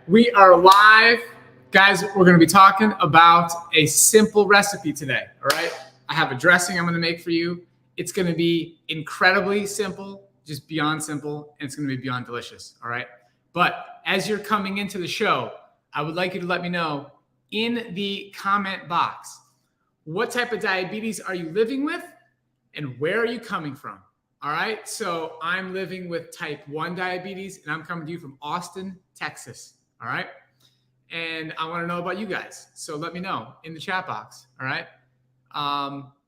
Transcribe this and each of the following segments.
We are live. Guys, we're going to be talking about a simple recipe today, all right? I have a dressing I'm going to make for you. It's going to be incredibly simple, just beyond simple, and it's going to be beyond delicious, all right? But as you're coming into the show, I would like you to let me know in the comment box, what type of diabetes are you living with and where are you coming from? All right, so I'm living with type 1 diabetes and I'm coming to you from Austin, Texas. All right. And I want to know about you guys. So let me know in the chat box. All right.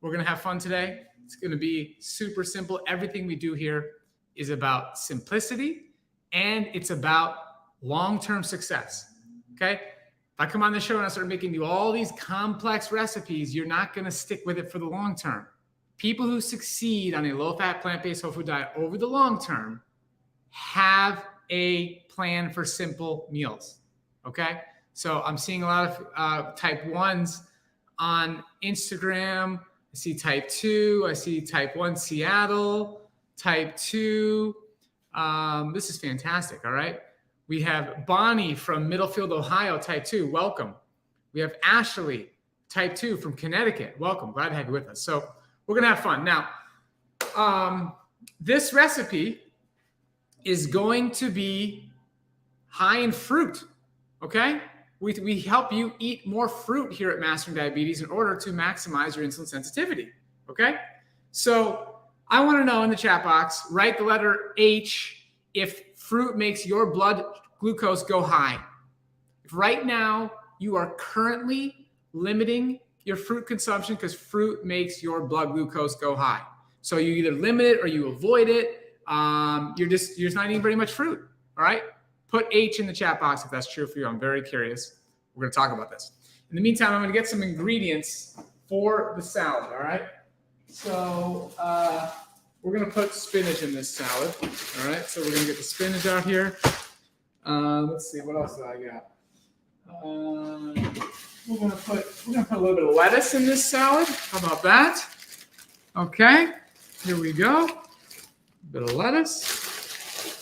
We're going to have fun today. It's going to be super simple. Everything we do here is about simplicity and it's about long-term success. Okay. If I come on the show and I start making you all these complex recipes, you're not going to stick with it for the long term. People who succeed on a low-fat, plant-based whole food diet over the long term have a plan for simple meals, okay? So I'm seeing a lot of type 1s on Instagram. I see type 2. I see type 1 Seattle, type 2. This is fantastic, all right? We have Bonnie from Middlefield, Ohio, type 2. Welcome. We have Ashley, type 2 from Connecticut. Welcome. Glad to have you with us. So we're going to have fun. Now, this recipe is going to be high in fruit, okay? We help you eat more fruit here at Mastering Diabetes in order to maximize your insulin sensitivity, okay? So I want to know in the chat box, write the letter H if fruit makes your blood glucose go high. If right now you are currently limiting your fruit consumption because fruit makes your blood glucose go high. So you either limit it or you avoid it. You're just not eating very much fruit, all right? Put H in the chat box if that's true for you. I'm very curious. We're going to talk about this. In the meantime, I'm going to get some ingredients for the salad, all right? So we're going to put spinach in this salad, all right? So we're going to get the spinach out here. Let's see, what else do I got? We're going to put a little bit of lettuce in this salad. How about that? Okay, here we go. Bit of lettuce.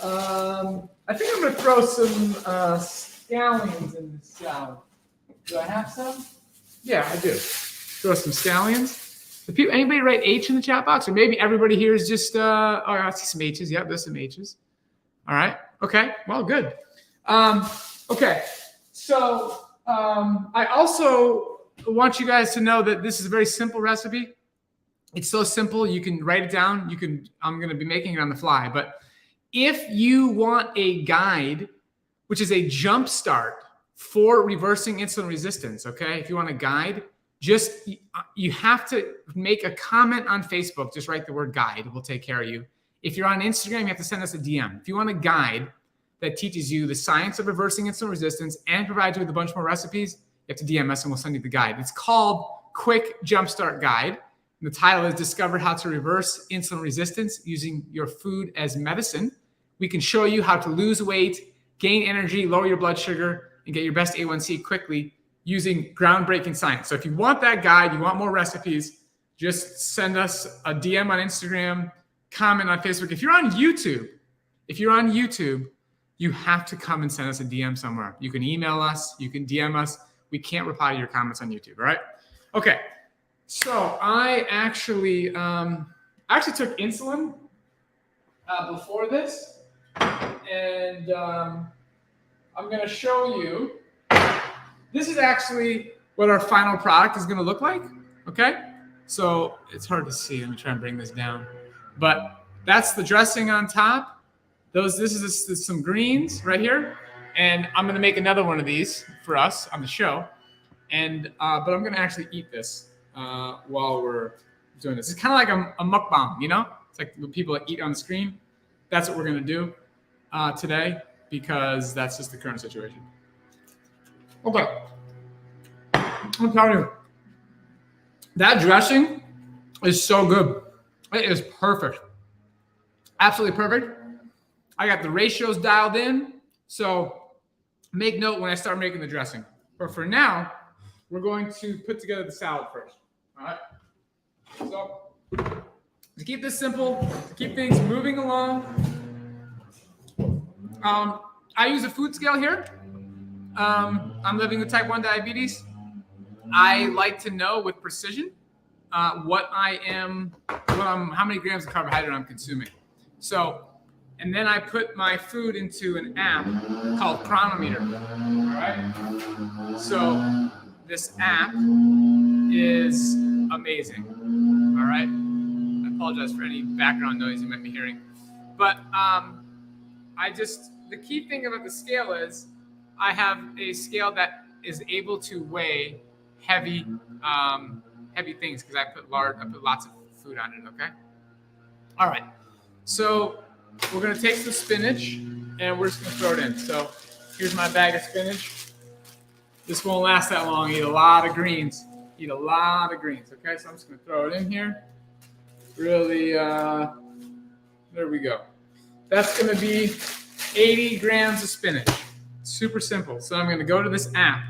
I think I'm going to throw some scallions in this salad. Do I have some? Yeah, I do. Throw some scallions. Anybody write H in the chat box? Or maybe everybody here is just, oh, I see some H's. Yep, there's some H's. All right. Okay, well, good. Okay, so I also want you guys to know that this is a very simple recipe. It's so simple, you can write it down. I'm going to be making it on the fly. But if you want a guide, which is a jump start for reversing insulin resistance, okay? If you want a guide, you have to make a comment on Facebook. Just write the word guide. We'll take care of you. If you're on Instagram, you have to send us a DM. If you want a guide that teaches you the science of reversing insulin resistance and provides you with a bunch more recipes, you have to DM us and we'll send you the guide. It's called Quick Jumpstart Guide. The title is Discover How to Reverse Insulin Resistance Using Your Food as Medicine. We can show you how to lose weight, gain energy, lower your blood sugar, and get your best A1C quickly using groundbreaking science. So if you want that guide, you want more recipes, just send us a DM on Instagram, comment on Facebook. If you're on YouTube, you have to come and send us a DM somewhere. You can email us, you can DM us. We can't reply to your comments on YouTube, all right? Okay. So I actually took insulin before this, and I'm going to show you. This is actually what our final product is going to look like. Okay, so it's hard to see. Let me try and bring this down. But that's the dressing on top. This is some greens right here, and I'm going to make another one of these for us on the show. And but I'm going to actually eat this. While we're doing this. It's kind of like a mukbang, you know? It's like the people that eat on the screen. That's what we're going to do today because that's just the current situation. Okay. I'm telling you, that dressing is so good. It is perfect. Absolutely perfect. I got the ratios dialed in. So make note when I start making the dressing. But for now, we're going to put together the salad first. All right. So to keep this simple, to keep things moving along, I use a food scale here. I'm living with type 1 diabetes. I like to know with precision how many grams of carbohydrate I'm consuming. So, and then I put my food into an app called Chronometer. All right. So this app is amazing. All right. I apologize for any background noise you might be hearing, but the key thing about the scale is I have a scale that is able to weigh heavy things because I put lots of food on it. Okay. All right. So we're gonna take some spinach and we're just gonna throw it in. So here's my bag of spinach. This won't last that long. Eat a lot of greens. Okay. So I'm just gonna throw it in here. Really. There we go. That's gonna be 80 grams of spinach. Super simple. So I'm going to go to this app,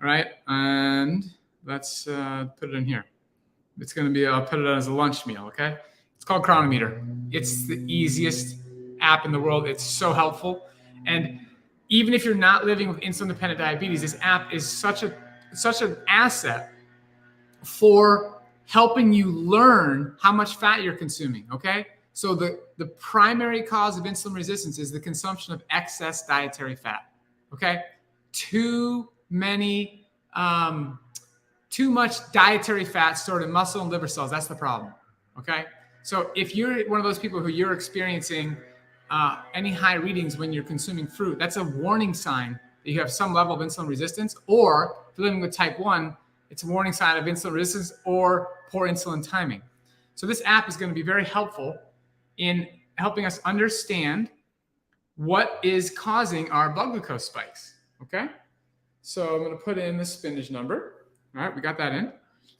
all right, and let's put it in here. It's going to be, I'll put it on as a lunch meal, okay? It's called Chronometer. It's the easiest app in the world. It's so helpful. And even if you're not living with insulin-dependent diabetes, this app is such an asset for helping you learn how much fat you're consuming, okay? So the primary cause of insulin resistance is the consumption of excess dietary fat. Okay, too much dietary fat stored in muscle and liver cells. That's the problem. Okay, so if you're one of those people who you're experiencing any high readings when you're consuming fruit, that's a warning sign that you have some level of insulin resistance. Or if you're living with type 1, it's a warning sign of insulin resistance or poor insulin timing. So this app is going to be very helpful in helping us understand what is causing our blood glucose spikes, okay? So I'm gonna put in the spinach number. All right, we got that in.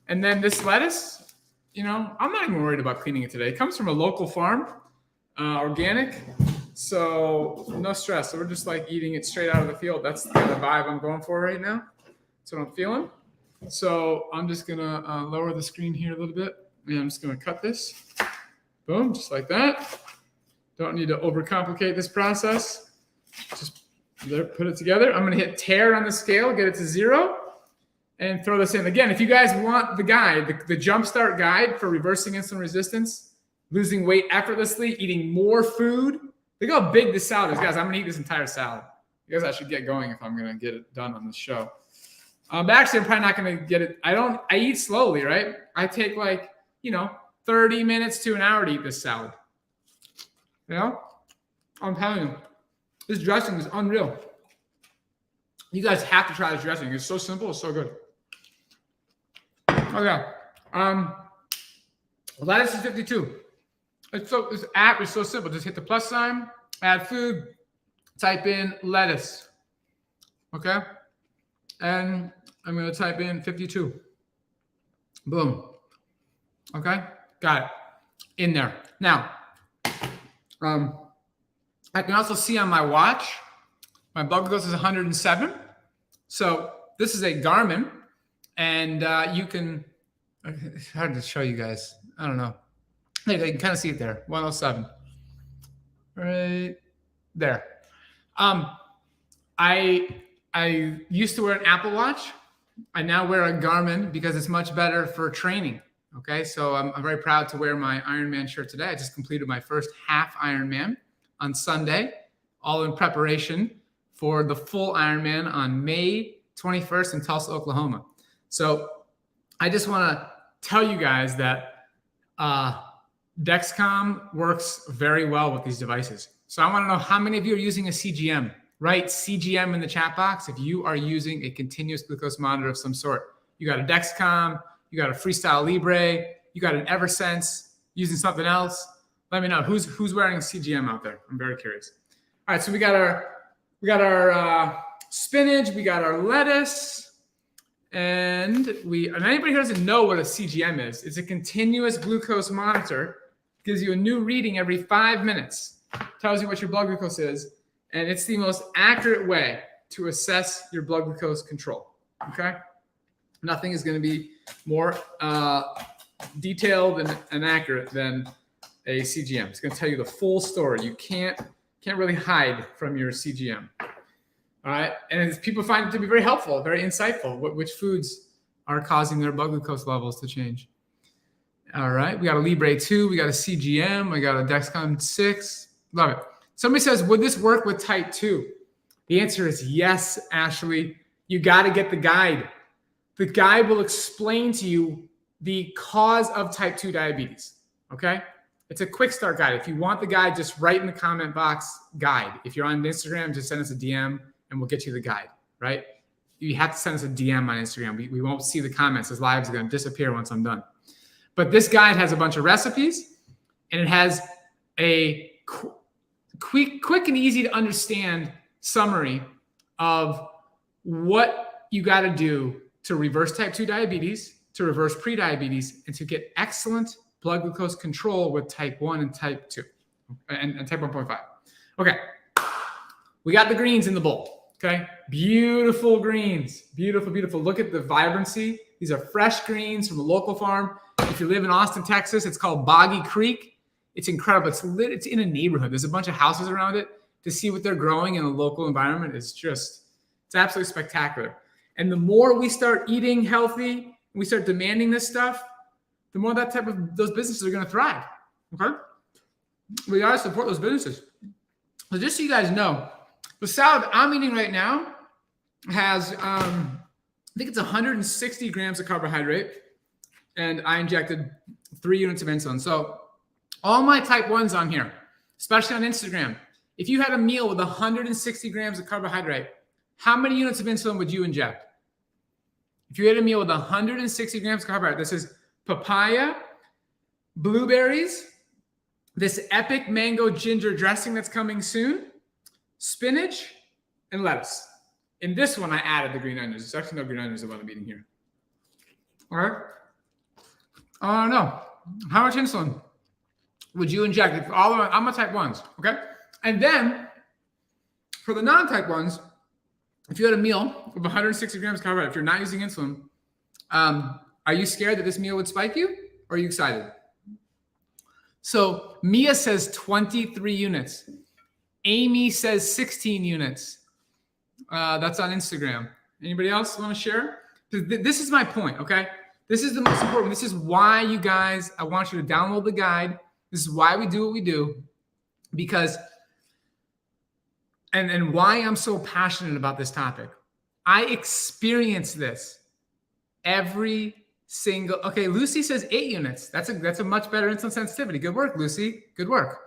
And then this lettuce, I'm not even worried about cleaning it today. It comes from a local farm, organic, so no stress. So we're just like eating it straight out of the field. That's the kind of vibe I'm going for right now. That's what I'm feeling. So I'm just gonna lower the screen here a little bit. And I'm just gonna cut this. Boom, just like that. Don't need to overcomplicate this process. Just put it together. I'm going to hit tear on the scale, get it to 0, and throw this in. Again, if you guys want the guide, the Jumpstart guide for reversing insulin resistance, losing weight effortlessly, eating more food. Look how big this salad is. Guys, I'm going to eat this entire salad. You guys, I should get going if I'm going to get it done on this show. But actually, I'm probably not going to get it. I eat slowly, right? I take 30 minutes to an hour to eat this salad. I'm telling you, this dressing is unreal. You guys have to try this dressing. It's so simple. It's so good. Okay. Lettuce is 52. This app is so simple. Just hit the plus sign, add food, type in lettuce. Okay. And I'm going to type in 52. Boom. Okay. Got it. In there. Now, I can also see on my watch, my blood glucose is 107. So this is a Garmin, and you can, it's hard to show you guys. I don't know. Hey, you can kind of see it there, 107. Right there. I used to wear an Apple Watch. I now wear a Garmin because it's much better for training. Okay, so I'm very proud to wear my Ironman shirt today. I just completed my first half Ironman on Sunday, all in preparation for the full Ironman on May 21st in Tulsa, Oklahoma. So I just want to tell you guys that Dexcom works very well with these devices. So I want to know how many of you are using a CGM. Write CGM in the chat box if you are using a continuous glucose monitor of some sort. You got a Dexcom, you got a Freestyle Libre, you got an Eversense, using something else. Let me know who's wearing a CGM out there. I'm very curious. All right, so we got our spinach, we got our lettuce, and anybody who doesn't know what a CGM is, it's a continuous glucose monitor. Gives you a new reading every 5 minutes. Tells you what your blood glucose is, and it's the most accurate way to assess your blood glucose control. Okay, nothing is going to be more detailed and accurate than a CGM. It's going to tell you the full story. You can't really hide from your CGM. All right. And people find it to be very helpful, very insightful, which foods are causing their blood glucose levels to change. All right. We got a Libre 2. We got a CGM. We got a Dexcom 6. Love it. Somebody says, would this work with type 2? The answer is yes, Ashley. You got to get the guide. The guide will explain to you the cause of type 2 diabetes. Okay. It's a quick start guide. If you want the guide, just write in the comment box guide. If you're on Instagram, just send us a DM and we'll get you the guide, right? You have to send us a DM on Instagram. We won't see the comments. This live is going to disappear once I'm done. But this guide has a bunch of recipes and it has a quick and easy to understand summary of what you got to do to reverse type 2 diabetes, to reverse prediabetes, and to get excellent blood glucose control with type 1 and type 2 and type 1.5. Okay. We got the greens in the bowl. Okay. Beautiful greens. Beautiful, beautiful. Look at the vibrancy. These are fresh greens from a local farm. If you live in Austin, Texas, it's called Boggy Creek. It's incredible. It's in a neighborhood. There's a bunch of houses around it. To see what they're growing in a local environment is it's absolutely spectacular. And the more we start eating healthy, we start demanding this stuff, the more those businesses are going to thrive. Okay. We got to support those businesses. So just so you guys know, the salad I'm eating right now has, I think it's 160 grams of carbohydrate, and I injected 3 units of insulin. So all my type 1s on here, especially on Instagram, if you had a meal with 160 grams of carbohydrate, how many units of insulin would you inject? If you had a meal with 160 grams of carbohydrate, this is papaya, blueberries, this epic mango ginger dressing that's coming soon, spinach, and lettuce. In this one, I added the green onions. There's actually no green onions in what I'm eating here. All right. Oh, no. How much insulin would you inject? I'm a type 1s, okay? And then, for the non-type 1s, if you had a meal of 160 grams of carbohydrate, if you're not using insulin, are you scared that this meal would spike you, or are you excited? So Mia says 23 units. Amy says 16 units. That's on Instagram. Anybody else want to share? This is my point, okay? This is the most important. This is why you guys, I want you to download the guide. This is why we do what we do, because, and why I'm so passionate about this topic. I experience this every single, okay, Lucy says 8 units. That's a much better insulin sensitivity. Good work, Lucy. Good work.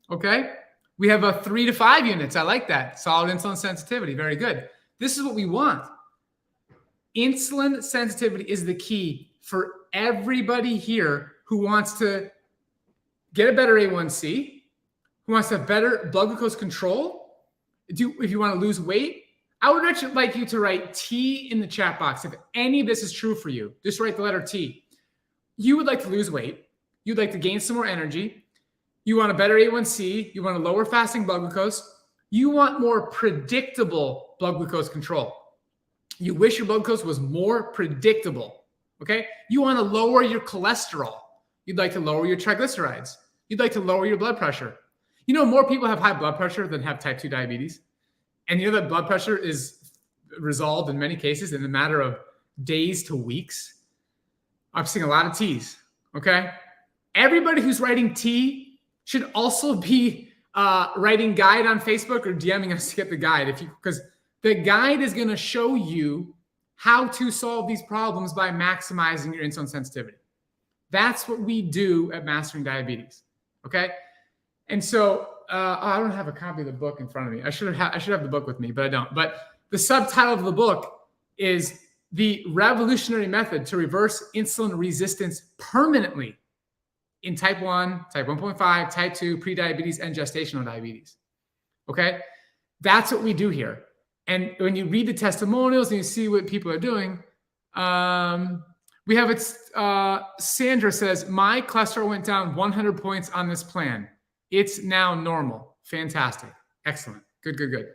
Okay. We have a 3 to 5 units. I like that. Solid insulin sensitivity. Very good. This is what we want. Insulin sensitivity is the key for everybody here who wants to get a better A1C, who wants to have better blood glucose control. If you want to lose weight, I would actually like you to write T in the chat box. If any of this is true for you, just write the letter T. You would like to lose weight. You'd like to gain some more energy. You want a better A1C. You want a lower fasting blood glucose. You want more predictable blood glucose control. You wish your blood glucose was more predictable, okay? You want to lower your cholesterol. You'd like to lower your triglycerides. You'd like to lower your blood pressure. You know, more people have high blood pressure than have type 2 diabetes. And you know that blood pressure is resolved in many cases in a matter of days to weeks. I'm seeing a lot of T's, okay? Everybody who's writing T should also be writing guide on Facebook or DMing us to get the guide, because the guide is going to show you how to solve these problems by maximizing your insulin sensitivity. That's what we do at Mastering Diabetes, okay? And so I don't have a copy of the book in front of me. I should have the book with me, but I don't. But the subtitle of the book is The Revolutionary Method to Reverse Insulin Resistance Permanently in Type 1, Type 1.5, Type 2, prediabetes, and gestational diabetes. Okay? That's what we do here. And when you read the testimonials and you see what people are doing, we have it. Sandra says, my cholesterol went down 100 points on this plan. It's now normal. Fantastic. Excellent. Good, good, good.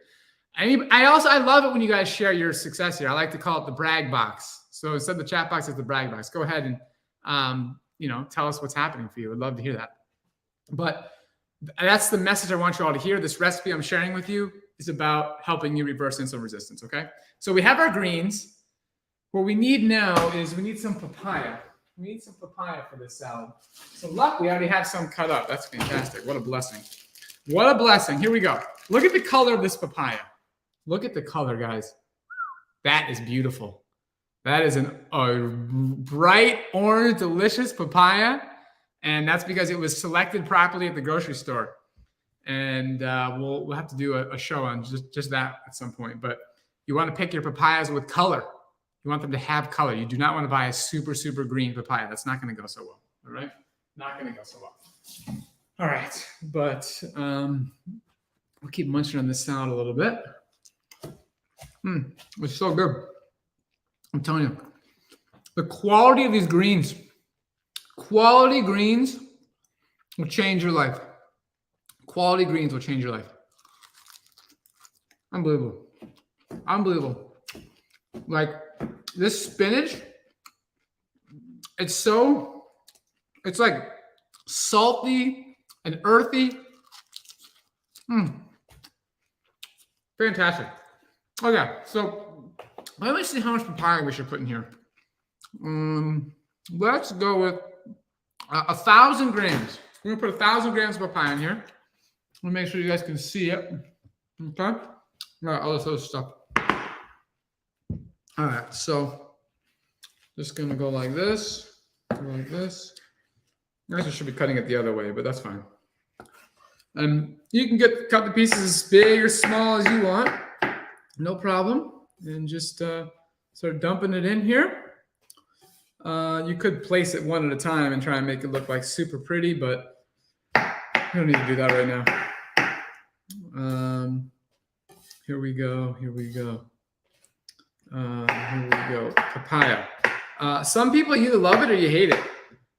I love it when you guys share your success here. I like to call it the brag box. So instead of the chat box, it's the brag box. Go ahead and, tell us what's happening for you. I'd love to hear that. But That's the message I want you all to hear. This recipe I'm sharing with you is about helping you reverse insulin resistance, okay? So we have our greens. What we need now is we need some papaya. We need some papaya for this salad. So luckily, I already have some cut up. That's fantastic. What a blessing. What a blessing. Here we go. Look at the color of this papaya. Look at the color, guys. That is beautiful. That is a bright orange, delicious papaya. And that's because it was selected properly at the grocery store. And we'll have to do a show on just that at some point. But you want to pick your papayas with color. You want them to have color. You do not want to buy a super, super green papaya. That's not going to go so well. All right? Not going to go so well. All right. But we'll keep munching on this salad a little bit. It's so good. I'm telling you. The quality of these greens. Quality greens will change your life. Quality greens will change your life. Unbelievable. Unbelievable. Like this spinach, it's like salty and earthy. Fantastic. Okay, so let me see how much papaya we should put in here. Let's go with 1,000 grams. We're gonna put 1,000 grams of papaya in here. Let me make sure you guys can see it. Okay. All right, all this other stuff. All right, so just gonna go like this, like this. I guess I should be cutting it the other way, but that's fine. And you can cut the pieces as big or small as you want, no problem. And just start dumping it in here. You could place it one at a time and try and make it look like super pretty, but you don't need to do that right now. Here we go. Here we go. Here we go. Papaya. Some people either love it or you hate it.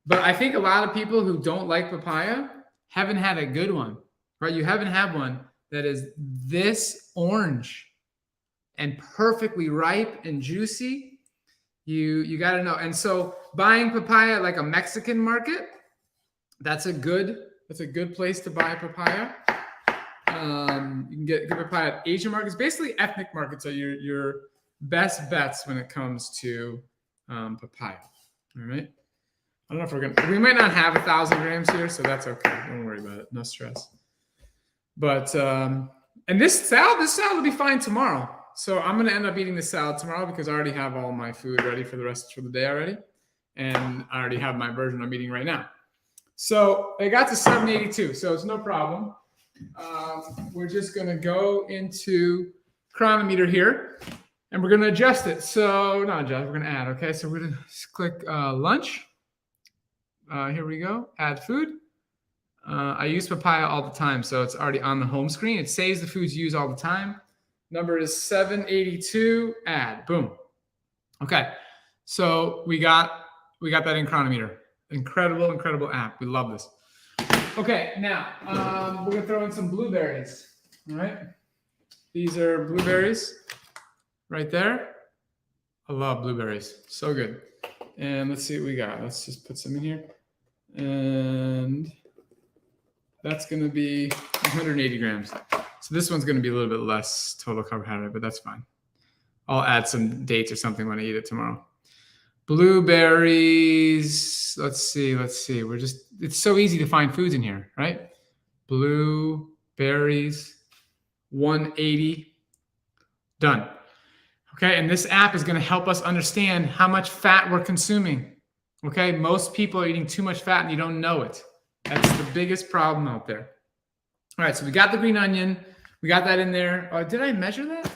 But I think a lot of people who don't like papaya haven't had a good one, right? You haven't had one that is this orange and perfectly ripe and juicy. You got to know. And so buying papaya at like a Mexican market, that's a good place to buy papaya. You can get good papaya at Asian markets. Basically, ethnic markets are your best bets when it comes to papaya. All right. I don't know if we might not have 1,000 grams here, so that's okay. Don't worry about it. No stress. But, and this salad will be fine tomorrow. So I'm going to end up eating this salad tomorrow because I already have all my food ready for the day already. And I already have my version I'm eating right now. So it got to 782, so it's no problem. We're just going to go into chronometer here and we're going to adjust it. So not adjust, we're going to add, okay? So we're going to click lunch. Here we go, add food. I use papaya all the time, so it's already on the home screen. It saves the foods you use all the time. Number is 782, add, boom. Okay, so we got that in chronometer. Incredible, incredible app. We love this. Okay, now we're gonna throw in some blueberries. All right, these are blueberries right there. I love blueberries, so good. And let's see what we got. Let's just put some in here. And that's gonna be 180 grams. So this one's gonna be a little bit less total carbohydrate, but that's fine. I'll add some dates or something when I eat it tomorrow. Blueberries, let's see. It's so easy to find foods in here, right? Blueberries, 180, done. Okay, and this app is gonna help us understand how much fat we're consuming. Okay, most people are eating too much fat and you don't know it. That's the biggest problem out there. All right, so we got the green onion. We got that in there. Did I measure that?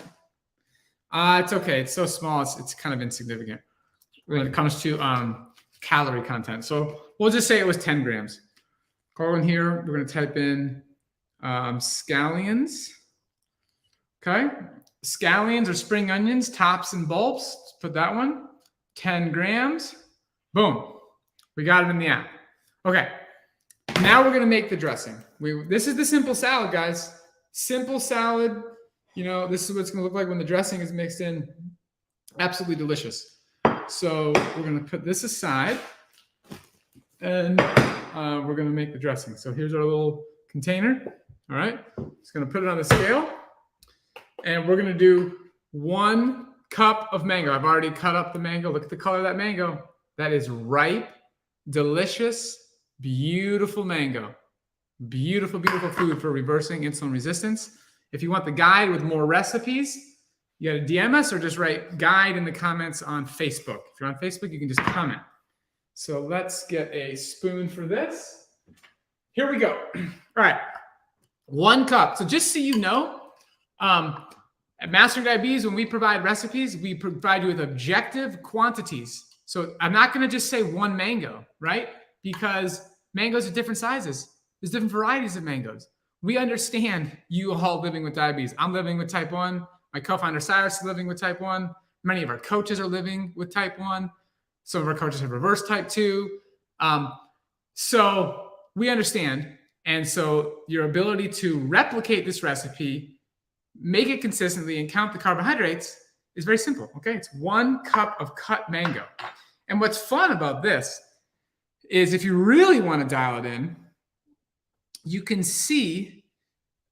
It's okay, it's so small, it's kind of insignificant when it comes to calorie content. So we'll just say it was 10 grams. Go in here, we're gonna type in scallions. Okay, scallions or spring onions, tops and bulbs. Let's put that one, 10 grams. Boom, we got it in the app. Okay, now we're gonna make the dressing. This is the simple salad, guys. Simple salad. You know, this is what it's gonna look like when the dressing is mixed in. Absolutely delicious. So we're gonna put this aside and we're gonna make the dressing. So here's our little container. All right, just gonna put it on the scale, and we're gonna do 1 cup of mango. I've already cut up the mango. Look at the color of that mango. That is ripe, delicious, beautiful mango. Beautiful, beautiful food for reversing insulin resistance. If you want the guide with more recipes, you got to DM us or just write guide in the comments on Facebook. If you're on Facebook, you can just comment. So let's get a spoon for this. Here we go. All right, 1 cup. So just so you know, at Mastering Diabetes, when we provide recipes, we provide you with objective quantities. So I'm not going to just say 1 mango, right? Because mangoes are different sizes. There's different varieties of mangoes. We understand you all living with diabetes. I'm living with type 1. My co-founder Cyrus is living with type 1. Many of our coaches are living with type 1. Some of our coaches have reverse type 2. So we understand. And so your ability to replicate this recipe, make it consistently, and count the carbohydrates is very simple. Okay, it's 1 cup of cut mango. And what's fun about this is if you really want to dial it in, you can see,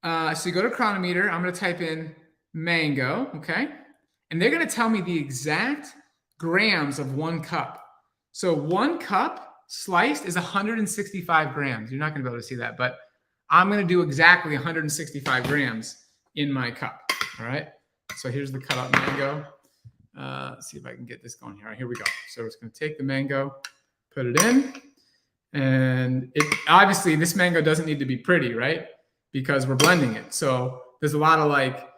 so you go to Chronometer, I'm going to type in mango, okay? And they're going to tell me the exact grams of 1 cup. So 1 cup sliced is 165 grams. You're not going to be able to see that, but I'm going to do exactly 165 grams in my cup, all right? So here's the cut up mango. Let's see if I can get this going here. All right, here we go. So it's going to take the mango, put it in, and it obviously this mango doesn't need to be pretty, right? Because we're blending it. So there's a lot of like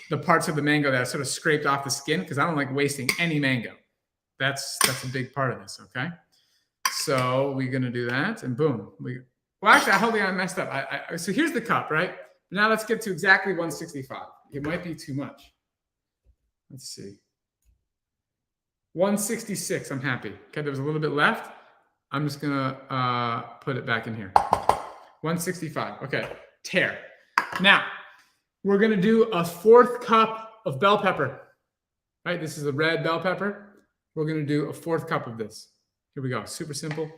the parts of the mango that are sort of scraped off the skin because I don't like wasting any mango. That's a big part of this, okay? So we're gonna do that, and boom. Well, actually, I hope I messed up. So here's the cup, right? Now let's get to exactly 165. It might be too much. Let's see. 166, I'm happy. Okay, there was a little bit left. I'm just gonna put it back in here. 165, okay, tear. Now, we're gonna do a 4th cup of bell pepper, right? This is a red bell pepper. We're gonna do a 4th cup of this. Here we go, super simple.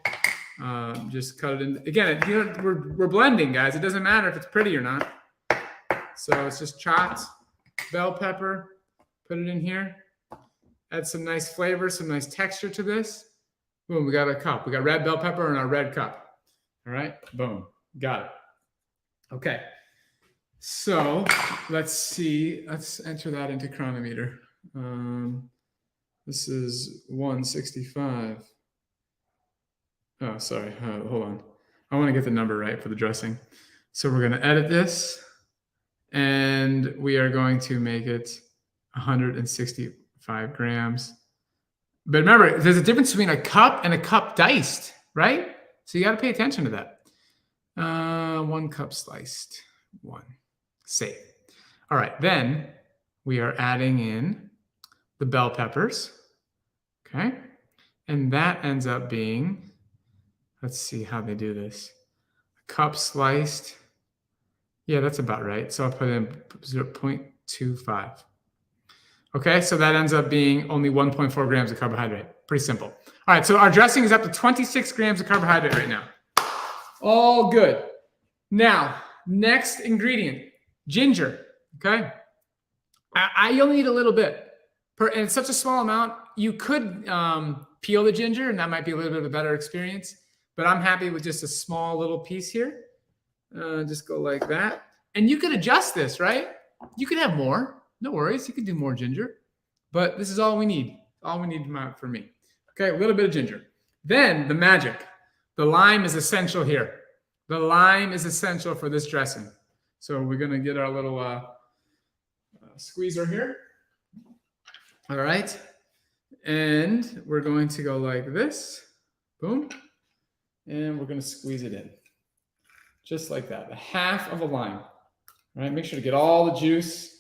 Just cut it in. Again, you know, we're blending, guys. It doesn't matter if it's pretty or not. So it's just chopped bell pepper, put it in here. Add some nice flavor, some nice texture to this. Boom, we got a cup. We got red bell pepper in our red cup. All right, boom, got it. Okay, so let's see. Let's enter that into Chronometer. This is 165. Oh, sorry, hold on. I want to get the number right for the dressing. So we're gonna edit this, and we are going to make it 165 grams. But remember, there's a difference between a cup and a cup diced, right? So you got to pay attention to that. 1 cup sliced, 1. Save. All right, then we are adding in the bell peppers, okay? And that ends up being, let's see how they do this. A cup sliced, yeah, that's about right. So I'll put in 0.25. Okay, so that ends up being only 1.4 grams of carbohydrate. Pretty simple. All right, so our dressing is up to 26 grams of carbohydrate right now. All good. Now, next ingredient, ginger, okay? I only need a little bit. And it's such a small amount, you could peel the ginger, and that might be a little bit of a better experience. But I'm happy with just a small little piece here. Just go like that. And you could adjust this, right? You could have more. No worries, you can do more ginger, but this is all we need. All we need for me. Okay, a little bit of ginger. Then the magic. The lime is essential here. The lime is essential for this dressing. So we're gonna get our little squeezer here. All right, and we're going to go like this. Boom, and we're gonna squeeze it in, just like that. 1/2 of a lime. All right, make sure to get all the juice.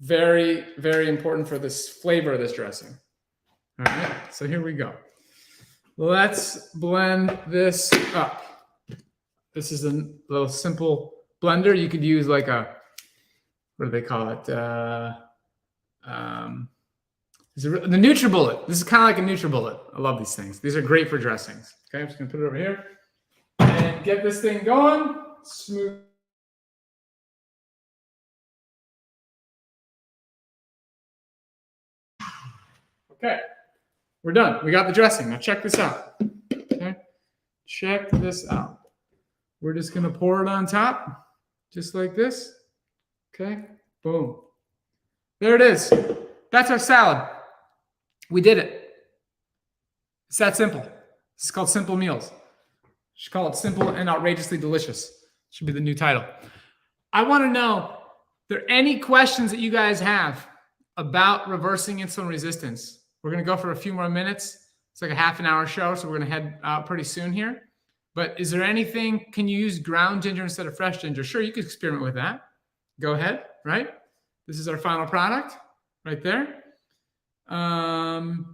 Very, very important for this flavor of this dressing. All right, so here we go. Let's blend this up. This is a little simple blender. You could use like a, what do they call it? The NutriBullet. This is kind of like a NutriBullet. I love these things. These are great for dressings. Okay, I'm just gonna put it over here and get this thing going. Smooth Okay, we're done. We got the dressing. Now check this out. Okay, check this out. We're just gonna pour it on top, just like this. Okay, boom. There it is. That's our salad. We did it. It's that simple. It's called Simple Meals. Should call it Simple and Outrageously Delicious. Should be the new title. I want to know, are there any questions that you guys have about reversing insulin resistance? We're going to go for a few more minutes. It's like a half an hour show, so we're going to head out pretty soon here. But is there anything, can you use ground ginger instead of fresh ginger? Sure, you could experiment with that. Go ahead, right? This is our final product right there. Somebody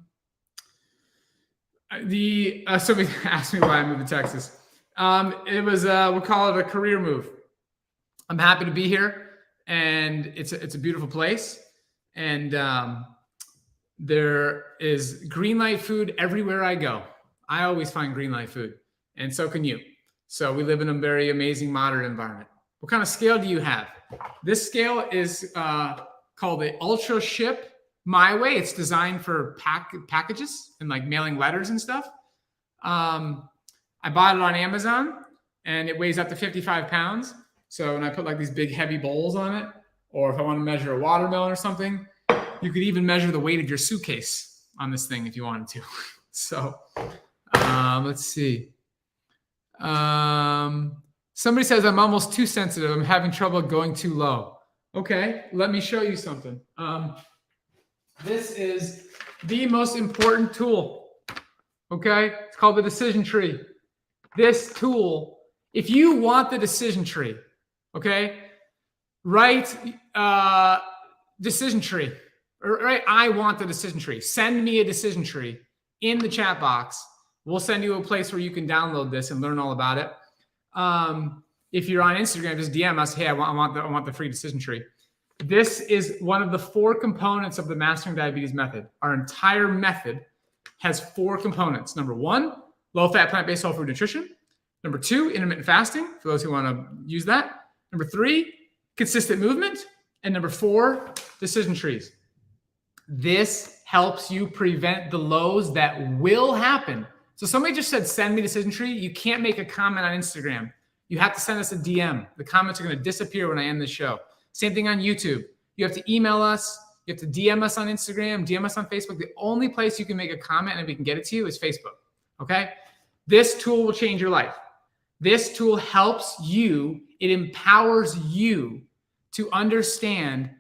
asked me why I moved to Texas. It was, we'll call it a career move. I'm happy to be here, and it's a beautiful place. And there is green light food everywhere I go. I always find green light food, and so can you. So we live in a very amazing modern environment. What kind of scale do you have? This scale is called the Ultra Ship My Way. It's designed for packages and like mailing letters and stuff. I bought it on Amazon, and it weighs up to 55 pounds. So when I put like these big heavy bowls on it, or if I want to measure a watermelon or something, you could even measure the weight of your suitcase on this thing if you wanted to. So let's see. Somebody says I'm almost too sensitive. I'm having trouble going too low. Okay, let me show you something. This is the most important tool. Okay, it's called the decision tree. This tool, if you want the decision tree, okay, write decision tree, or right, I want the decision tree. Send me a decision tree in the chat box. We'll send you a place where you can download this and learn all about it. If you're on Instagram, just DM us, hey, I want the free decision tree. This is one of the 4 components of the Mastering Diabetes method. Our entire method has 4 components. Number 1, low-fat, plant-based whole food nutrition. Number 2, intermittent fasting, for those who want to use that. Number 3, consistent movement. And number 4, decision trees. This helps you prevent the lows that will happen. So somebody just said, send me decision tree. You can't make a comment on Instagram. You have to send us a DM. The comments are going to disappear when I end the show. Same thing on YouTube. You have to email us. You have to DM us on Instagram, DM us on Facebook. The only place you can make a comment and we can get it to you is Facebook. Okay? This tool will change your life. This tool helps you. It empowers you to understand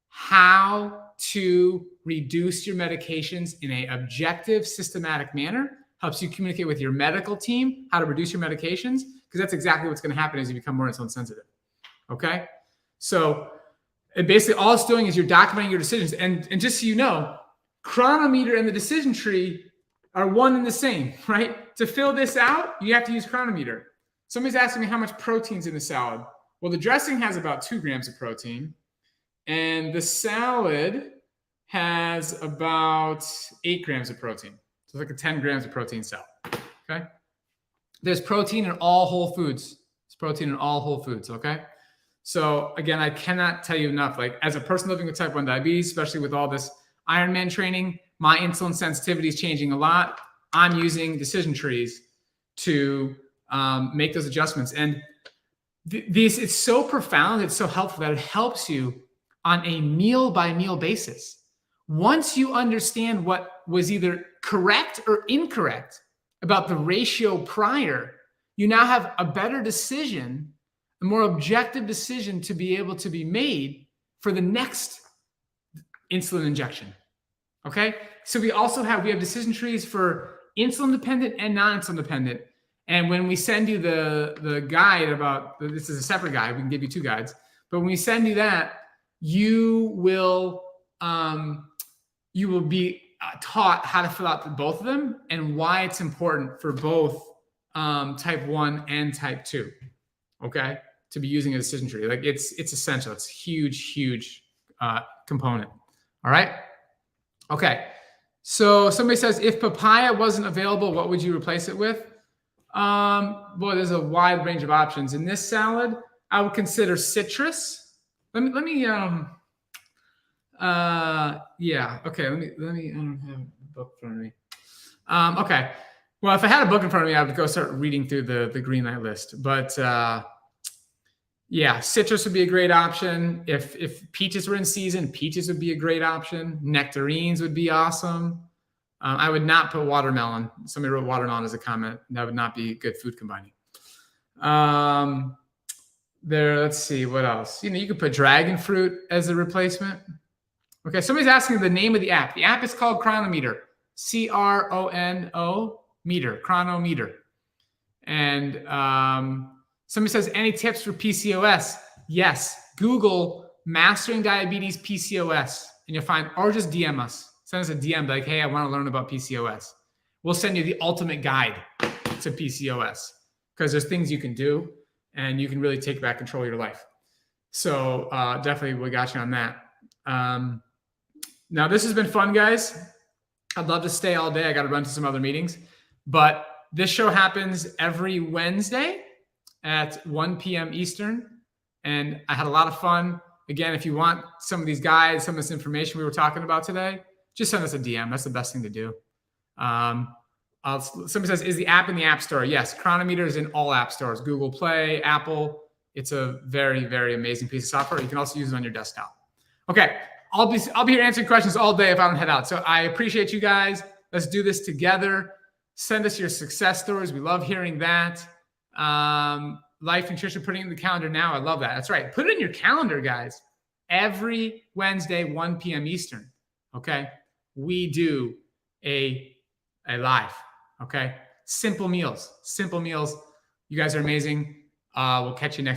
how to reduce your medications in an objective, systematic manner. Helps you communicate with your medical team how to reduce your medications, because that's exactly what's going to happen as you become more insulin sensitive. Okay? So, and basically all it's doing is you're documenting your decisions. And just so you know, chronometer and the decision tree are one and the same, right? To fill this out, you have to use chronometer. Somebody's asking me how much protein's in the salad. Well, the dressing has about 2 grams of protein, and the salad has about 8 grams of protein. So it's like a 10 grams of protein salad, okay? There's protein in all whole foods. There's protein in all whole foods, okay? So again, I cannot tell you enough. Like as a person living with type 1 diabetes, especially with all this Ironman training, my insulin sensitivity is changing a lot. I'm using decision trees to make those adjustments. And it's so profound, it's so helpful that it helps you on a meal by meal basis. Once you understand what was either correct or incorrect about the ratio prior, you now have a better decision, a more objective decision to be able to be made for the next insulin injection. Okay? So we have decision trees for insulin dependent and non-insulin dependent. And when we send you the guide about, this is a separate guide, we can give you 2 guides, but when we send you that, you will be taught how to fill out both of them and why it's important for both type 1 and type 2, okay, to be using a decision tree. Like it's essential. It's a huge component. All right. Okay. So somebody says, if papaya wasn't available, what would you replace it with? Boy, there's a wide range of options. In this salad, I would consider citrus. Let me, yeah, okay, let me, I don't have book in front of me. Okay. Well, if I had a book in front of me, I would go start reading through the green light list. But yeah, citrus would be a great option. If peaches were in season, peaches would be a great option. Nectarines would be awesome. I would not put watermelon. Somebody wrote watermelon as a comment. That would not be good food combining. Let's see, what else? You could put dragon fruit as a replacement. Okay, somebody's asking the name of the app. The app is called Chronometer. CRONO meter, Chronometer. And somebody says, any tips for PCOS? Yes, Google Mastering Diabetes PCOS, and you'll find, or just DM us. Send us a DM like, hey, I want to learn about PCOS. We'll send you the ultimate guide to PCOS because there's things you can do and you can really take back control of your life. So definitely we got you on that. Now, this has been fun, guys. I'd love to stay all day. I got to run to some other meetings. But this show happens every Wednesday at 1 p.m. Eastern. And I had a lot of fun. Again, if you want some of these guides, some of this information we were talking about today, just send us a DM. That's the best thing to do. Somebody says, is the app in the App Store? Yes, Chronometer is in all app stores, Google Play, Apple. It's a very, very amazing piece of software. You can also use it on your desktop. Okay, I'll be here answering questions all day if I don't head out. So I appreciate you guys. Let's do this together. Send us your success stories. We love hearing that. Life Nutrition, putting it in the calendar now. I love that. That's right. Put it in your calendar, guys. Every Wednesday, 1 p.m. Eastern. Okay. We do a live. Okay. Simple meals. You guys are amazing. We'll catch you next week.